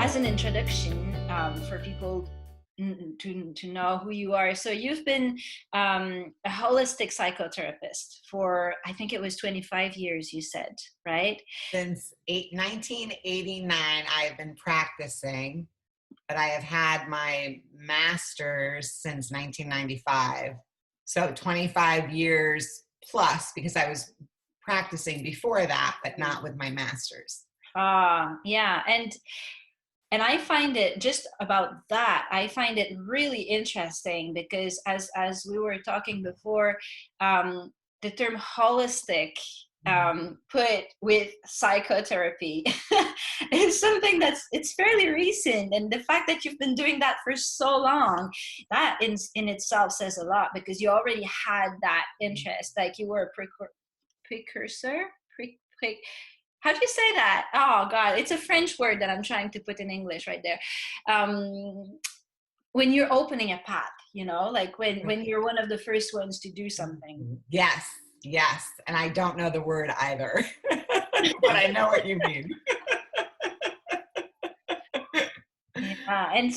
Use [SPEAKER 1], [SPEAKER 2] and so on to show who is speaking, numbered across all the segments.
[SPEAKER 1] as an introduction, for people to know who you are. So you've been a holistic psychotherapist for, I think it was 25 years, you said, right?
[SPEAKER 2] Since 1989, I've been practicing, but I have had my master's since 1995. So 25 years plus, because I was practicing before that, but not with my master's.
[SPEAKER 1] Yeah. And I find it just about that. I find it really interesting because as we were talking before, the term holistic put with psychotherapy is something it's fairly recent, and the fact that you've been doing that for so long, that in itself says a lot, because you already had that interest, like you were a precursor. How do you say that? Oh God, it's a French word that I'm trying to put in English right there. When you're opening a path, like when you're one of the first ones to do something.
[SPEAKER 2] Yes. And I don't know the word either, but I know what you mean.
[SPEAKER 1] Yeah, and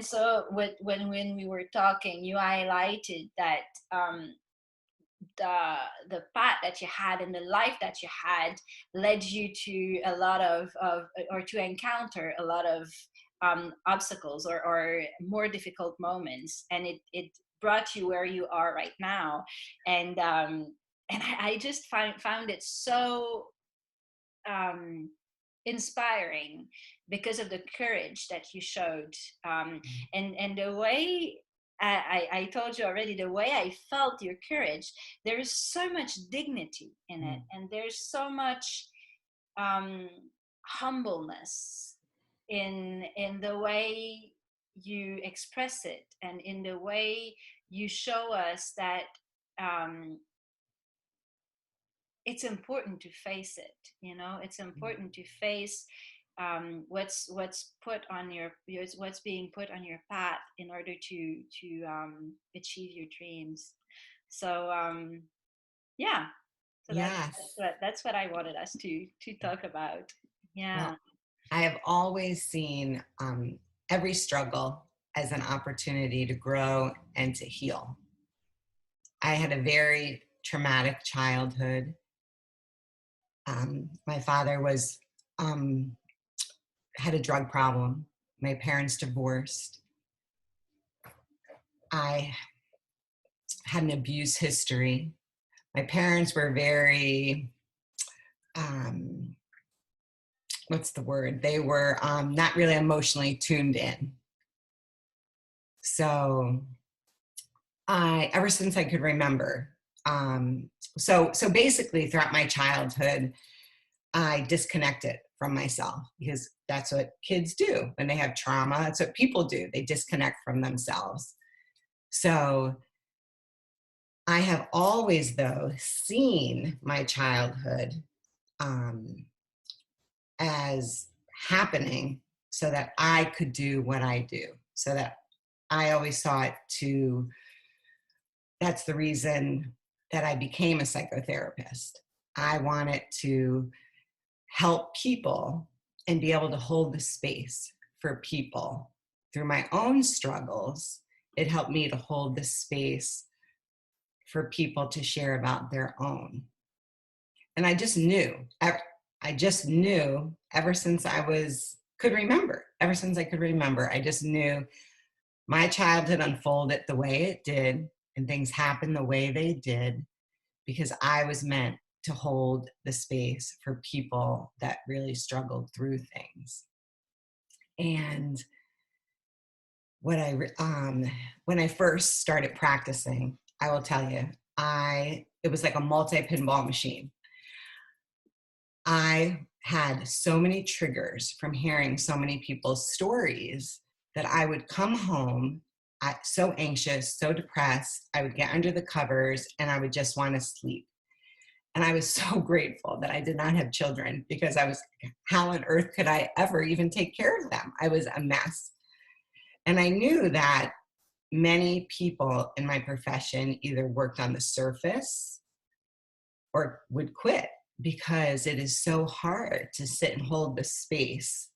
[SPEAKER 1] so when we were talking, you highlighted that the path that you had and the life that you had led you to a lot of or to encounter a lot of obstacles or more difficult moments, and it brought you where you are right now. And I just found it so inspiring because of the courage that you showed, and the way I told you already, the way I felt your courage. There is so much dignity in it, and there's so much humbleness in the way you express it, and in the way you show us that it's important to face it. It's important to face what's put on what's being put on your path in order to achieve your dreams. So yeah, so
[SPEAKER 2] Yes.
[SPEAKER 1] that's what I wanted us to talk about. Yeah.
[SPEAKER 2] Well, I have always seen every struggle as an opportunity to grow and to heal. I had a very traumatic childhood. My father had a drug problem. My parents divorced. I had an abuse history. My parents were very, what's the word? They were not really emotionally tuned in. So ever since I could remember, so basically throughout my childhood, I disconnected from myself, because that's what kids do when they have trauma. That's what people do. They disconnect from themselves. So I have always, though, seen my childhood as happening so that I could do what I do. So that I always saw it that's the reason that I became a psychotherapist. I wanted to help people and be able to hold the space for people through my own struggles. It helped me to hold the space for people to share about their own. And I just knew ever since I could remember, I just knew my childhood unfolded the way it did, and things happened the way they did, because I was meant to hold the space for people that really struggled through things. And when I first started practicing, I will tell you, it was like a multi-pinball machine. I had so many triggers from hearing so many people's stories that I would come home so anxious, so depressed. I would get under the covers and I would just want to sleep. And I was so grateful that I did not have children, because I was, how on earth could I ever even take care of them? I was a mess. And I knew that many people in my profession either worked on the surface or would quit, because it is so hard to sit and hold the space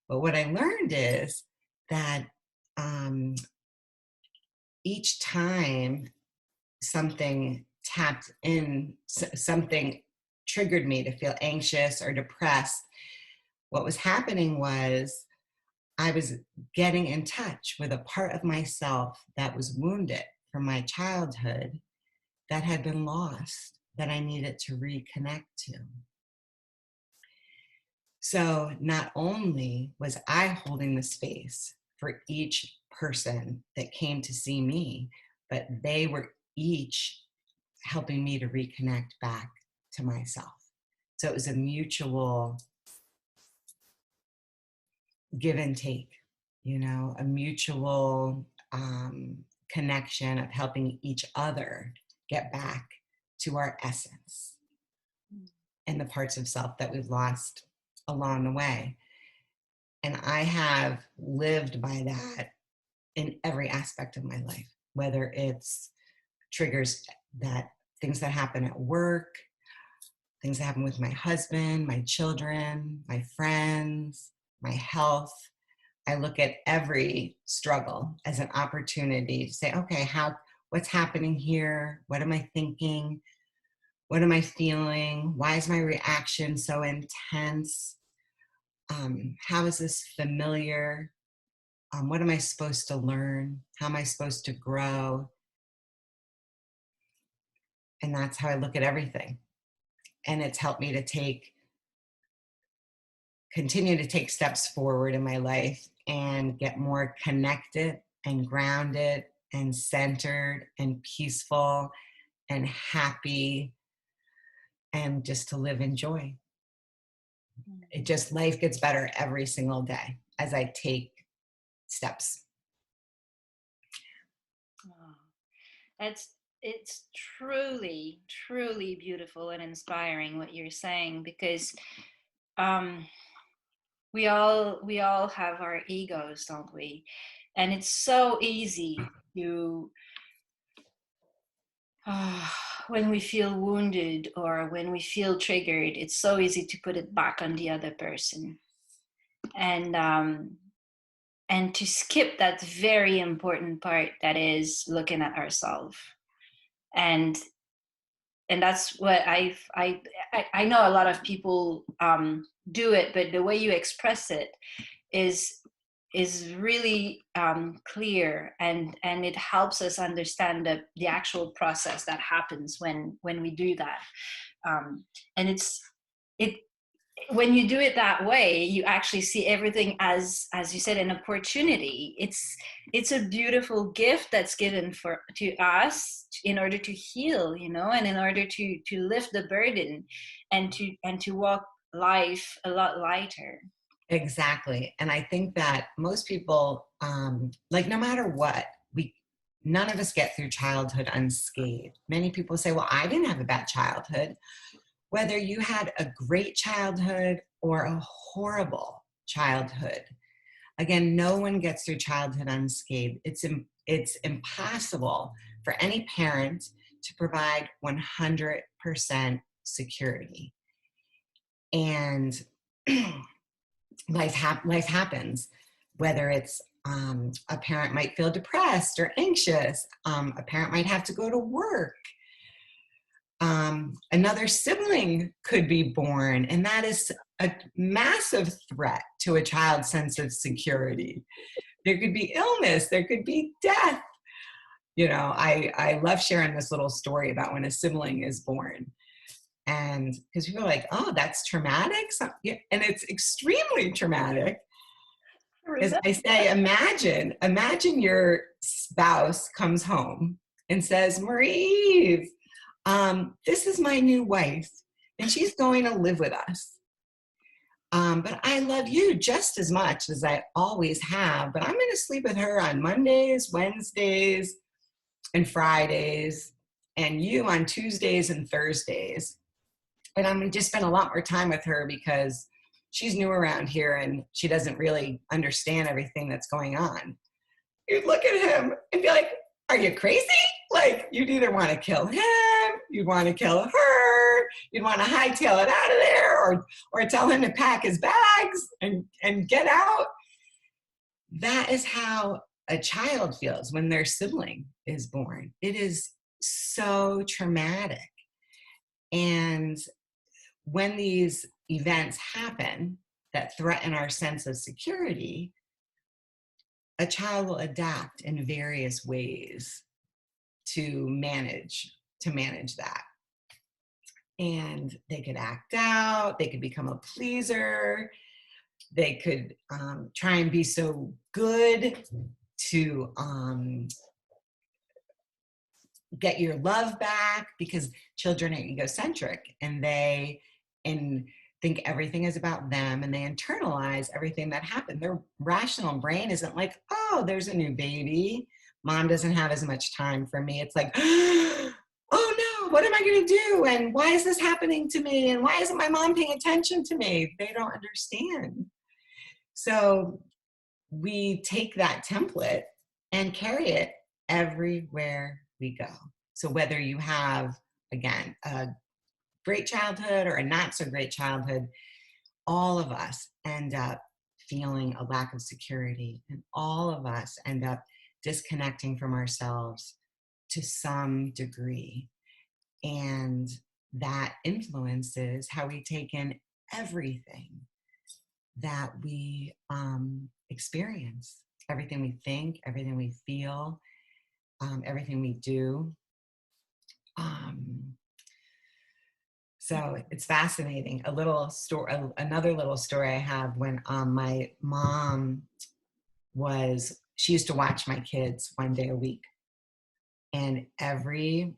[SPEAKER 2] But what I learned is that each time something tapped in, something triggered me to feel anxious or depressed, what was happening was I was getting in touch with a part of myself that was wounded from my childhood that had been lost, that I needed to reconnect to. So not only was I holding the space for each person that came to see me, but they were each helping me to reconnect back to myself. So it was a mutual give and take, a mutual connection of helping each other get back to our essence and the parts of self that we've lost along the way. And I have lived by that in every aspect of my life, whether it's triggers that things that happen at work, things that happen with my husband, my children, my friends, my health. I look at every struggle as an opportunity to say, okay, what's happening here? What am I thinking? What am I feeling? Why is my reaction so intense? How is this familiar? What am I supposed to learn? How am I supposed to grow? And that's how I look at everything. And it's helped me to continue to take steps forward in my life and get more connected and grounded and centered and peaceful and happy, and just to live in joy. Life gets better every single day as I take steps.
[SPEAKER 1] Oh, it's truly, truly beautiful and inspiring what you're saying, because we all have our egos, don't we? And it's so easy to when we feel wounded or when we feel triggered, it's so easy to put it back on the other person, and to skip that very important part that is looking at ourselves. And that's what I know a lot of people do it, but the way you express it is really clear, and it helps us understand the actual process that happens when we do that. And it when you do it that way, you actually see everything as you said, an opportunity. It's a beautiful gift that's given to us in order to heal, and in order to lift the burden and to walk life a lot lighter.
[SPEAKER 2] Exactly. And I think that most people, no matter what, none of us get through childhood unscathed. Many people say, well, I didn't have a bad childhood. Whether you had a great childhood or a horrible childhood, again, no one gets through childhood unscathed. It's impossible for any parent to provide 100% security. And life happens, whether it's a parent might feel depressed or anxious, a parent might have to go to work, another sibling could be born, and that is a massive threat to a child's sense of security. There could be illness, there could be death. I love sharing this little story about when a sibling is born. And because people are like, oh, that's traumatic. And it's extremely traumatic. Because I say, imagine your spouse comes home and says, Marie, this is my new wife, and she's going to live with us. But I love you just as much as I always have, but I'm going to sleep with her on Mondays, Wednesdays, and Fridays, and you on Tuesdays and Thursdays. And I'm going to just spend a lot more time with her because she's new around here and she doesn't really understand everything that's going on. You'd look at him and be like, are you crazy? Like, you'd either want to kill him, you'd want to kill her, you'd want to hightail it out of there, or tell him to pack his bags and get out. That is how a child feels when their sibling is born. It is so traumatic. And when these events happen that threaten our sense of security, a child will adapt in various ways to manage that. And they could act out, they could become a pleaser, they could try and be so good to get your love back, because children are egocentric and think everything is about them, and they internalize everything that happened. Their rational brain isn't like, oh, there's a new baby, mom doesn't have as much time for me. It's like, oh no, what am I going to do? And why is this happening to me? And why isn't my mom paying attention to me? They don't understand. So we take that template and carry it everywhere we go. So whether you have, again, a great childhood or a not so great childhood, all of us end up feeling a lack of security, and all of us end up disconnecting from ourselves to some degree. And that influences how we take in everything that we experience, everything we think, everything we feel, everything we do. So it's fascinating. Another little story I have, when my mom she used to watch my kids one day a week. And every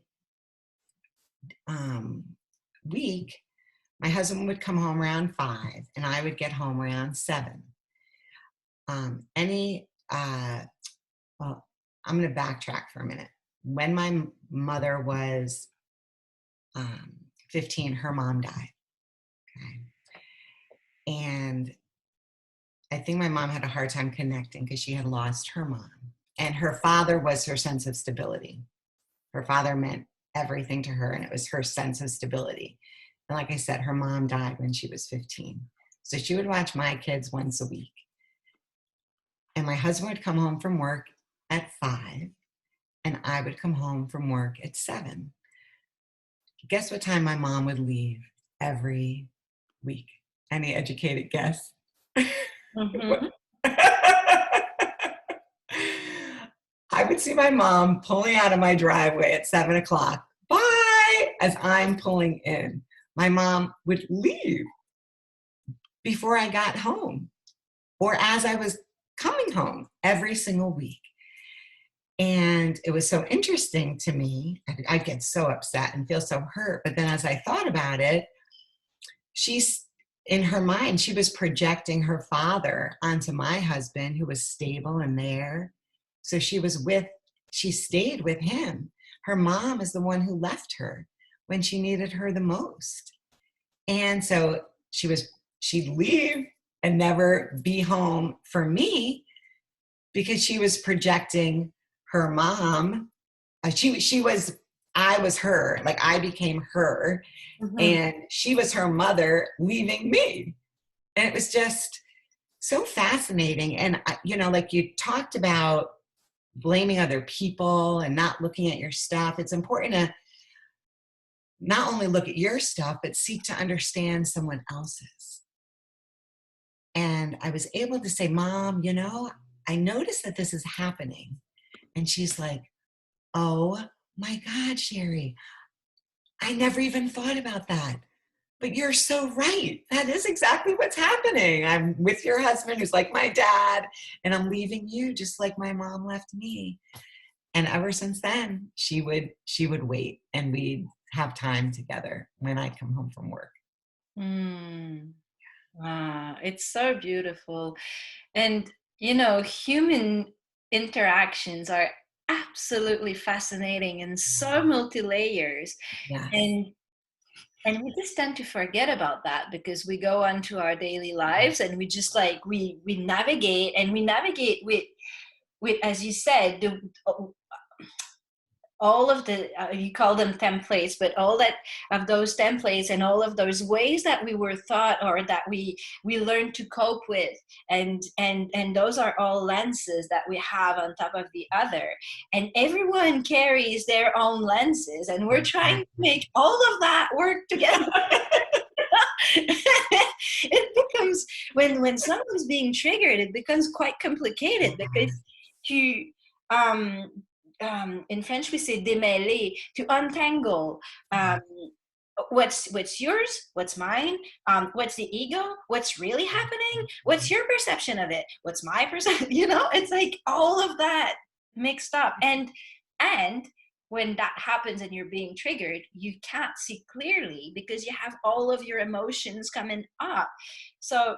[SPEAKER 2] week, my husband would come home around 5 and I would get home around 7. Well, I'm going to backtrack for a minute. When my mother was 15, her mom died. Okay. And I think my mom had a hard time connecting because she had lost her mom. And her father was her sense of stability. Her father meant everything to her, and it was her sense of stability. And like I said, her mom died when she was 15. So she would watch my kids once a week. And my husband would come home from work at 5, and I would come home from work at 7. Guess what time my mom would leave every week? Any educated guess?
[SPEAKER 1] Mm-hmm.
[SPEAKER 2] I would see my mom pulling out of my driveway at 7 o'clock. Bye! As I'm pulling in. My mom would leave before I got home, or as I was coming home, every single week. And it was so interesting to me. I'd get so upset and feel so hurt. But then as I thought about it, in her mind, she was projecting her father onto my husband, who was stable and there. So she stayed with him. Her mom is the one who left her when she needed her the most. And so she'd leave and never be home for me, because she was projecting her mom. I was her, like I became her. Mm-hmm. And she was her mother leaving me. And it was just so fascinating. And, like you talked about blaming other people and not looking at your stuff. It's important to not only look at your stuff, but seek to understand someone else's. And I was able to say, Mom, I noticed that this is happening. And she's like, oh my God, Sherry, I never even thought about that. But you're so right. That is exactly what's happening. I'm with your husband, who's like my dad, and I'm leaving you just like my mom left me. And ever since then, she would wait, and we'd have time together when I come home from work.
[SPEAKER 1] Wow, it's so beautiful. And, human interactions are absolutely fascinating and so multi-layers.
[SPEAKER 2] Yes.
[SPEAKER 1] And we just tend to forget about that, because we go on to our daily lives and we just we navigate with, as you said, all of the you call them templates, but all that of those templates and all of those ways that we were thought or that we learned to cope with, and those are all lenses that we have on top of the other, and everyone carries their own lenses, and we're trying to make all of that work together. It becomes, when someone's being triggered, it becomes quite complicated, because to in French we say démêler, to untangle what's yours, what's mine, what's the ego, what's really happening, what's your perception of it, what's my perception, it's like all of that mixed up. And when that happens and you're being triggered, you can't see clearly because you have all of your emotions coming up. So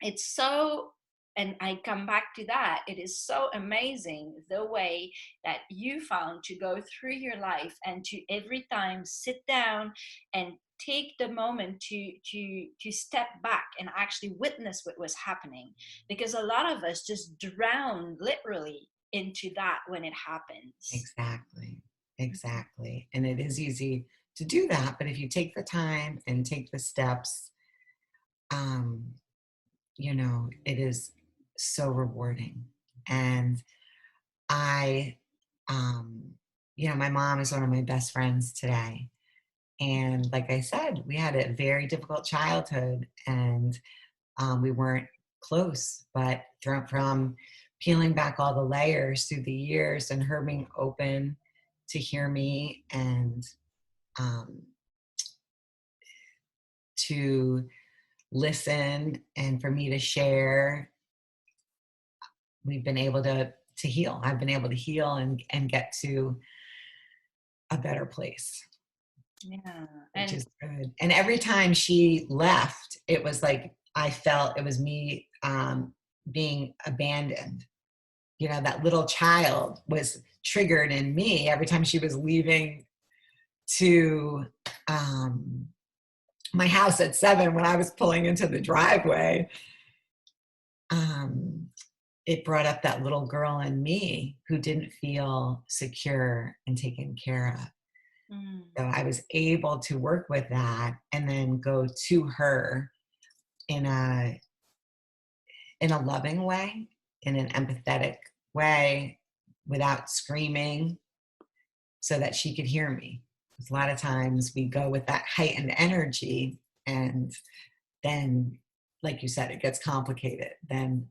[SPEAKER 1] it's so, and I come back to that, it is so amazing the way that you found to go through your life and to every time sit down and take the moment to step back and actually witness what was happening, because a lot of us just drown literally into that when it happens.
[SPEAKER 2] Exactly. And it is easy to do that, but if you take the time and take the steps, it is so rewarding. And I, my mom is one of my best friends today. And like I said, we had a very difficult childhood, and we weren't close, but from peeling back all the layers through the years and her being open to hear me and to listen and for me to share, we've been able to heal. I've been able to heal and get to a better place.
[SPEAKER 1] Yeah.
[SPEAKER 2] Which is good. And every time she left, it was like I felt it was me being abandoned. That little child was triggered in me every time she was leaving to my house at 7 when I was pulling into the driveway. It brought up that little girl in me who didn't feel secure and taken care of. So I was able to work with that and then go to her in a loving way, in an empathetic way, without screaming, so that she could hear me. Because a lot of times we go with that heightened energy, and then, like you said, it gets complicated. Then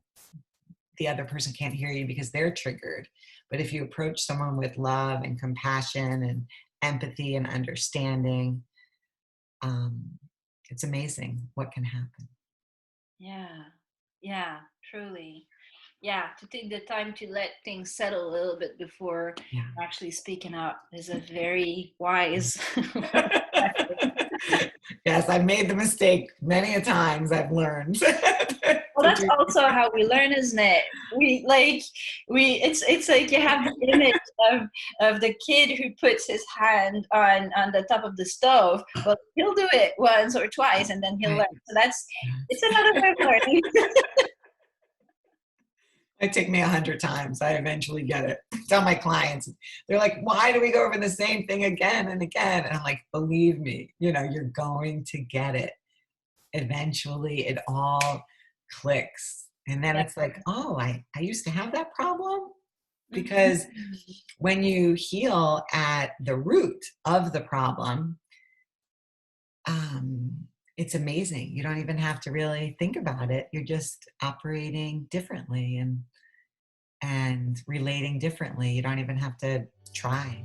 [SPEAKER 2] the other person can't hear you because they're triggered. But if you approach someone with love and compassion and empathy and understanding, it's amazing what can happen.
[SPEAKER 1] Yeah, truly. Yeah, to take the time to let things settle a little bit before actually speaking up is a very wise
[SPEAKER 2] Yes, I've made the mistake many a times. I've learned.
[SPEAKER 1] Well, that's also how we learn, isn't it? It's like you have the image of the kid who puts his hand on the top of the stove. Well, he'll do it once or twice and then he'll learn. So it's another way of learning.
[SPEAKER 2] It took me 100 times. I eventually get it. I tell my clients, they're like, why do we go over the same thing again and again? And I'm like, believe me, you're going to get it. Eventually it all clicks. And then it's like, oh, I used to have that problem. Because when you heal at the root of the problem, it's amazing. You don't even have to really think about it. You're just operating differently and relating differently. You don't even have to try.